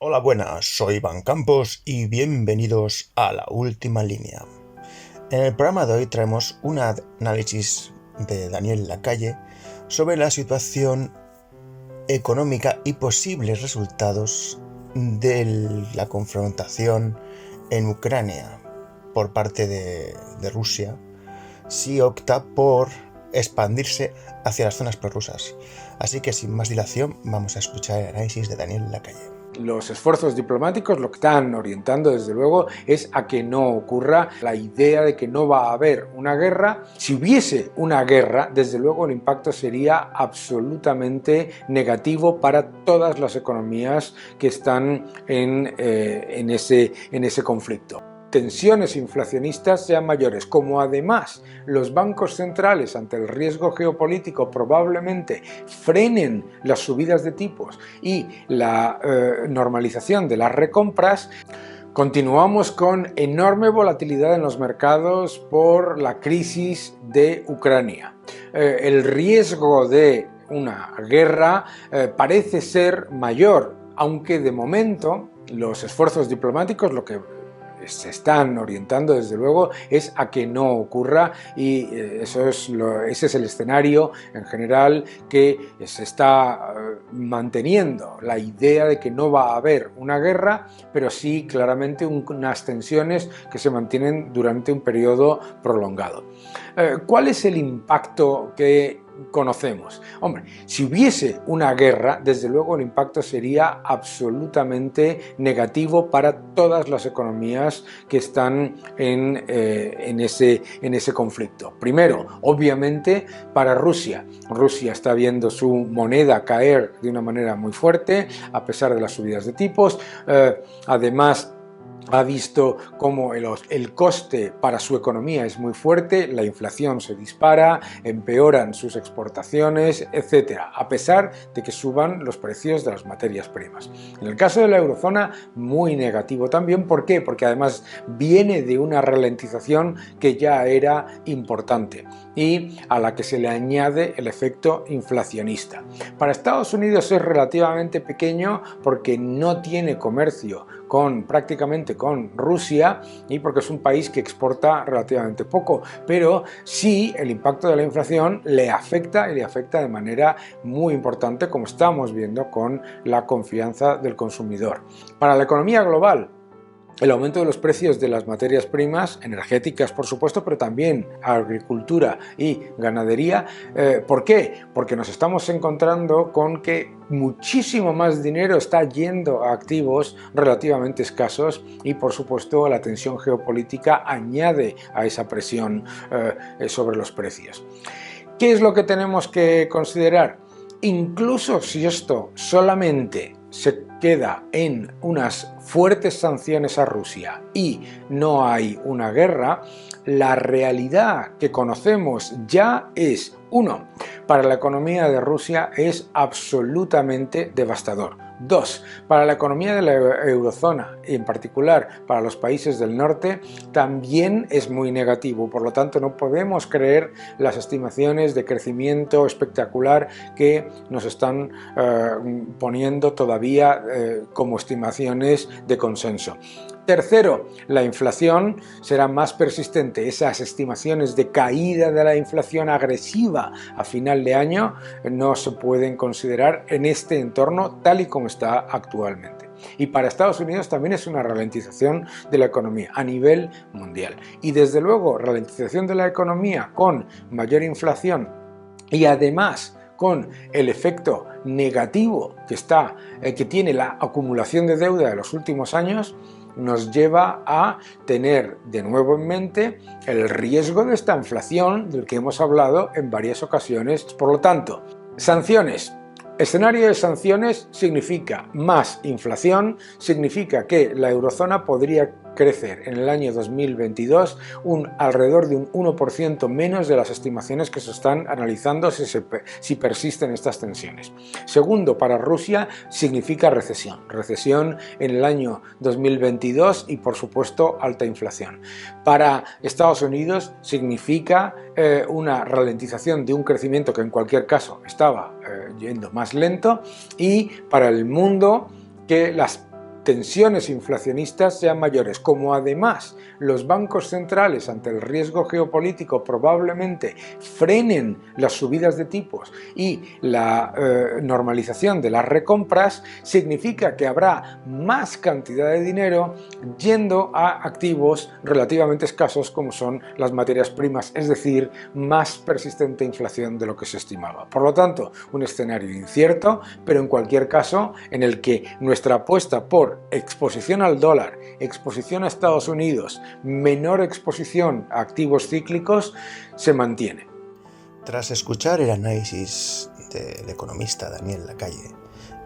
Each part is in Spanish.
Hola, buenas, soy Iván Campos y bienvenidos a La Última Línea. En el programa de hoy traemos un análisis de Daniel Lacalle sobre la situación económica y posibles resultados de la confrontación en Ucrania por parte de Rusia si opta por expandirse hacia las zonas prorrusas. Así que sin más dilación vamos a escuchar el análisis de Daniel Lacalle. Los esfuerzos diplomáticos lo que están orientando desde luego es a que no ocurra la idea de que no va a haber una guerra. Si hubiese una guerra, desde luego el impacto sería absolutamente negativo para todas las economías que están en ese conflicto. Tensiones inflacionistas sean mayores, como además los bancos centrales ante el riesgo geopolítico probablemente frenen las subidas de tipos y la normalización de las recompras. Continuamos con enorme volatilidad en los mercados por la crisis de Ucrania. El riesgo de una guerra parece ser mayor, aunque de momento los esfuerzos diplomáticos lo que se están orientando desde luego es a que no ocurra, y ese es el escenario en general que se está manteniendo, la idea de que no va a haber una guerra, pero sí claramente unas tensiones que se mantienen durante un periodo prolongado. ¿Cuál es el impacto que conocemos? Hombre, si hubiese una guerra, desde luego el impacto sería absolutamente negativo para todas las economías que están en ese conflicto. Primero, obviamente, para Rusia. Rusia está viendo su moneda caer de una manera muy fuerte, a pesar de las subidas de tipos. Además, ha visto cómo el coste para su economía es muy fuerte, la inflación se dispara, empeoran sus exportaciones, etc., a pesar de que suban los precios de las materias primas. En el caso de la eurozona, muy negativo también. ¿Por qué? Porque además viene de una ralentización que ya era importante y a la que se le añade el efecto inflacionista. Para Estados Unidos es relativamente pequeño porque no tiene comercio prácticamente con Rusia y porque es un país que exporta relativamente poco, pero sí el impacto de la inflación le afecta, y le afecta de manera muy importante, como estamos viendo con la confianza del consumidor. Para la economía global, el aumento de los precios de las materias primas, energéticas por supuesto, pero también agricultura y ganadería. ¿Por qué? Porque nos estamos encontrando con que muchísimo más dinero está yendo a activos relativamente escasos, y por supuesto la tensión geopolítica añade a esa presión sobre los precios. ¿Qué es lo que tenemos que considerar? Incluso si esto solamente se queda en unas fuertes sanciones a Rusia y no hay una guerra, la realidad que conocemos ya es, uno, para la economía de Rusia es absolutamente devastador. Dos, para la economía de la eurozona y en particular para los países del norte también es muy negativo. Por lo tanto, no podemos creer las estimaciones de crecimiento espectacular que nos están poniendo todavía como estimaciones de consenso. Tercero, la inflación será más persistente. Esas estimaciones de caída de la inflación agresiva a final de año no se pueden considerar en este entorno tal y como está actualmente. Y para Estados Unidos también es una ralentización de la economía a nivel mundial. Y desde luego, ralentización de la economía con mayor inflación y además con el efecto negativo que tiene la acumulación de deuda de los últimos años, nos lleva a tener de nuevo en mente el riesgo de esta inflación del que hemos hablado en varias ocasiones. Por lo tanto, sanciones. Escenario de sanciones significa más inflación, significa que la eurozona podría crecer en el año 2022 alrededor de un 1% menos de las estimaciones que se están analizando si persisten estas tensiones. Segundo, para Rusia significa recesión en el año 2022 y por supuesto alta inflación. Para Estados Unidos significa una ralentización de un crecimiento que en cualquier caso estaba yendo más lento, y para el mundo que las tensiones inflacionistas sean mayores. Como además los bancos centrales ante el riesgo geopolítico probablemente frenen las subidas de tipos y la normalización de las recompras, significa que habrá más cantidad de dinero yendo a activos relativamente escasos como son las materias primas, es decir, más persistente inflación de lo que se estimaba. Por lo tanto, un escenario incierto, pero en cualquier caso en el que nuestra apuesta por exposición al dólar, exposición a Estados Unidos, menor exposición a activos cíclicos se mantiene. Tras escuchar el análisis del economista Daniel Lacalle,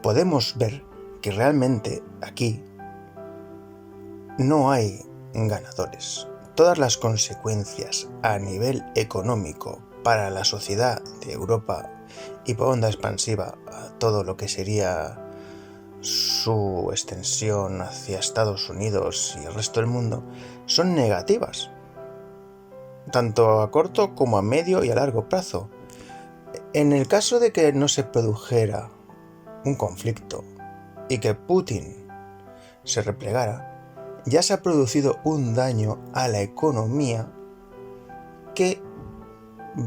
podemos ver que realmente aquí no hay ganadores. Todas las consecuencias a nivel económico para la sociedad de Europa y por onda expansiva a todo lo que sería su extensión hacia Estados Unidos y el resto del mundo son negativas, tanto a corto como a medio y a largo plazo. En el caso de que no se produjera un conflicto y que Putin se replegara, ya se ha producido un daño a la economía que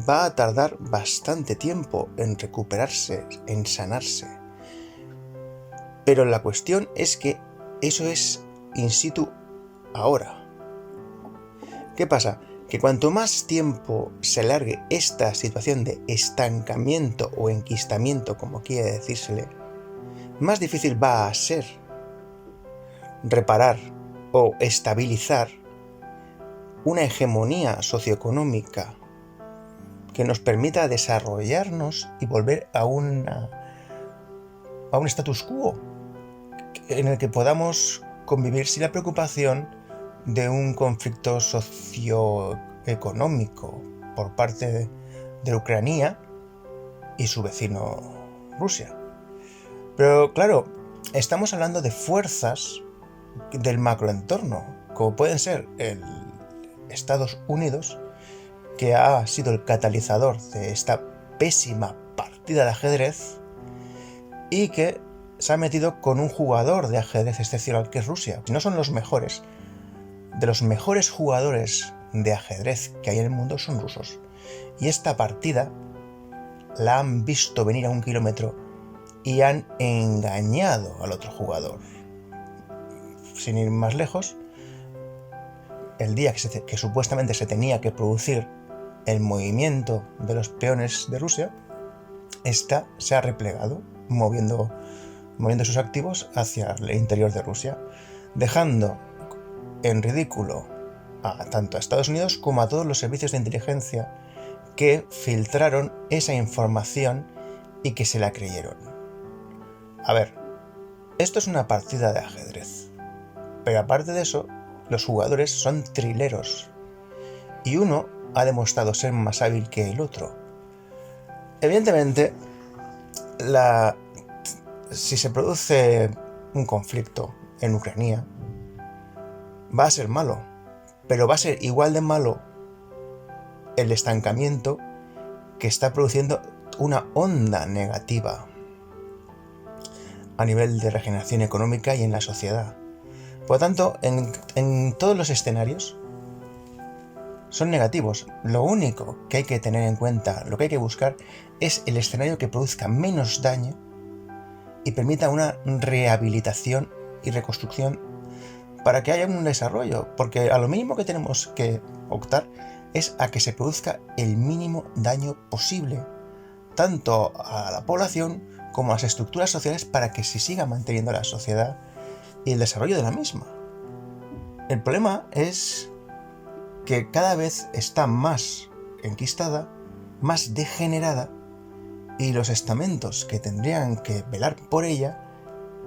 va a tardar bastante tiempo en recuperarse, en sanarse. Pero la cuestión es que eso es in situ ahora. ¿Qué pasa? Que cuanto más tiempo se alargue esta situación de estancamiento o enquistamiento, como quiere decírsele, más difícil va a ser reparar o estabilizar una hegemonía socioeconómica que nos permita desarrollarnos y volver a un status quo en el que podamos convivir sin la preocupación de un conflicto socioeconómico por parte de Ucrania y su vecino Rusia. Pero claro, estamos hablando de fuerzas del macroentorno, como pueden ser el Estados Unidos, que ha sido el catalizador de esta pésima partida de ajedrez y que se ha metido con un jugador de ajedrez excepcional que es Rusia. Si no son los mejores, de los mejores jugadores de ajedrez que hay en el mundo son rusos. Y esta partida la han visto venir a 1 kilómetro y han engañado al otro jugador. Sin ir más lejos, el día que supuestamente se tenía que producir el movimiento de los peones de Rusia, esta se ha replegado, moviendo sus activos hacia el interior de Rusia, dejando en ridículo tanto a Estados Unidos como a todos los servicios de inteligencia que filtraron esa información y que se la creyeron. A ver, esto es una partida de ajedrez, pero aparte de eso, los jugadores son trileros y uno ha demostrado ser más hábil que el otro. Evidentemente, si se produce un conflicto en Ucrania, va a ser malo, pero va a ser igual de malo el estancamiento que está produciendo una onda negativa a nivel de regeneración económica y en la sociedad. Por lo tanto, en todos los escenarios son negativos. Lo único que hay que tener en cuenta, lo que hay que buscar, es el escenario que produzca menos daño y permita una rehabilitación y reconstrucción para que haya un desarrollo, porque a lo mínimo que tenemos que optar es a que se produzca el mínimo daño posible, tanto a la población como a las estructuras sociales, para que se siga manteniendo la sociedad y el desarrollo de la misma. El problema es que cada vez está más enquistada, más degenerada, y los estamentos que tendrían que velar por ella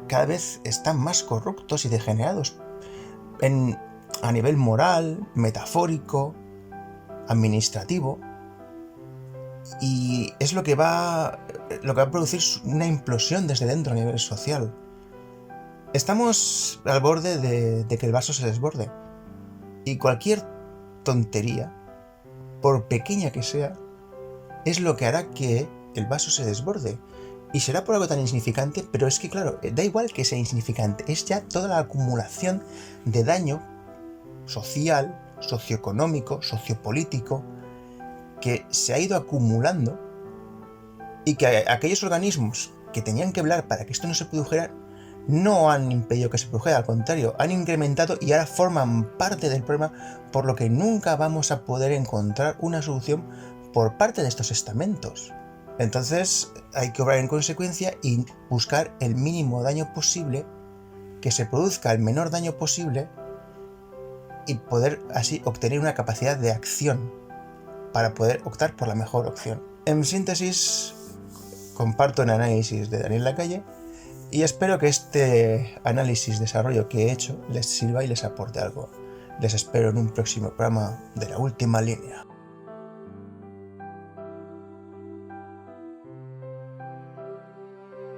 cada vez están más corruptos y degenerados a nivel moral, metafórico, administrativo, y es lo que va a producir una implosión desde dentro a nivel social. Estamos al borde de que el vaso se desborde, y cualquier tontería, por pequeña que sea, es lo que hará que el vaso se desborde. Y será por algo tan insignificante, pero es que claro, da igual que sea insignificante, es ya toda la acumulación de daño social, socioeconómico, sociopolítico, que se ha ido acumulando y que aquellos organismos que tenían que velar para que esto no se produjera no han impedido que se produjera, al contrario, han incrementado y ahora forman parte del problema, por lo que nunca vamos a poder encontrar una solución por parte de estos estamentos. Entonces hay que obrar en consecuencia y buscar el mínimo daño posible, que se produzca el menor daño posible y poder así obtener una capacidad de acción para poder optar por la mejor opción. En síntesis, comparto el análisis de Daniel Lacalle y espero que este análisis, desarrollo que he hecho les sirva y les aporte algo. Les espero en un próximo programa de La Última Línea.